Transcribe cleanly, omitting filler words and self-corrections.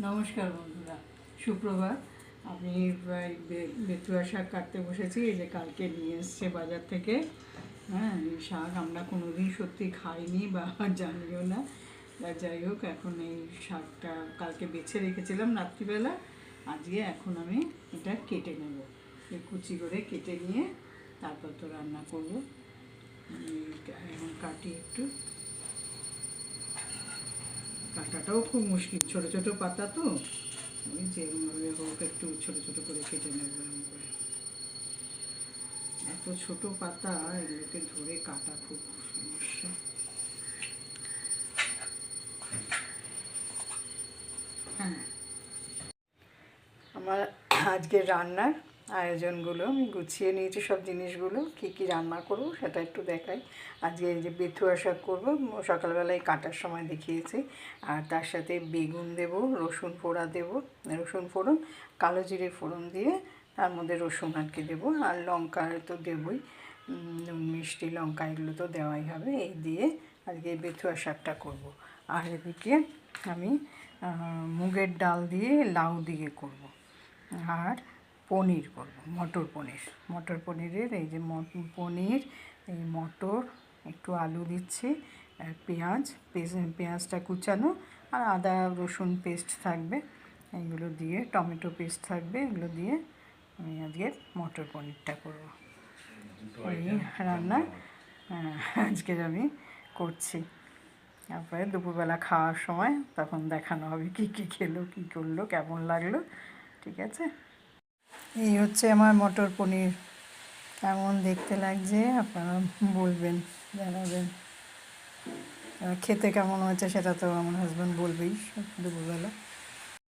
নমস্কার বন্ধুরা, সুপ্রভাত। আমি বেতুয়া শাক কাটতে বসেছি। এই যে কালকে নিয়ে এসছে বাজার থেকে। হ্যাঁ, এই শাক আমরা কোনোদিন সত্যি খাইনি বা জানিও না। যাই হোক, এখন এই শাকটা কালকে বেছে রেখেছিলাম রাত্রিবেলা। আজকে এখন আমি এটা কেটে নেব। এই কুচি করে কেটে নিয়ে তারপর তো রান্না করবো। এখন কাটি একটু। কাটাটাও খুব মুশকিল, ছোট ছোট পাতা তো। ওই যেভাবে হোক একটু ছোট ছোট করে কেটে নেব। এত ছোট পাতা, এগুলোকে ধরে কাটা খুব সমস্যা। হ্যাঁ, আমার আজকে রান্নার আয়োজনগুলো আমি গুছিয়ে নিয়েছি। সব জিনিসগুলো কী কী রান্না করবো সেটা একটু দেখাই। আজকে এই যে বেথুয়া শাক করবো, সকালবেলায় কাটার সময় দেখিয়েছি। আর তার সাথে বেগুন দেব, রসুন পোড়া দেব, রসুন ফোড়ন, কালো জিরে ফোড়ন দিয়ে তার মধ্যে রসুন আটকে দেবো। আর লঙ্কা তো দেবই, নুন মিষ্টি লঙ্কা এগুলো তো দেওয়াই হবে। এই দিয়ে আজকে বেথুয়া শাকটা করব। আর এদিকে আমি মুগের ডাল দিয়ে লাউ দিয়ে করব। আর পনির করব, মটর পনিরের এই যে পনির, এই মটর, একটু আলু দিচ্ছি, আর পেঁয়াজটা কুচানো, আর আদা রসুন পেস্ট থাকবে, এইগুলো দিয়ে টমেটো পেস্ট থাকবে, এগুলো দিয়ে আমি আজকে মটর পনিরটা করব। এই রান্না আজকের আমি করছি। তারপরে দুপুরবেলা খাওয়ার সময় তখন দেখানো হবে কী কী খেলো, কী করলো, কেমন লাগলো। ঠিক আছে, এই হচ্ছে আমার মটর পনির। কেমন দেখতে লাগছে আপনারা বলবেন, জানাবেন। খেতে কেমন হয়েছে সেটা তো আমার হাজব্যান্ড বলবেই দুপুরবেলা।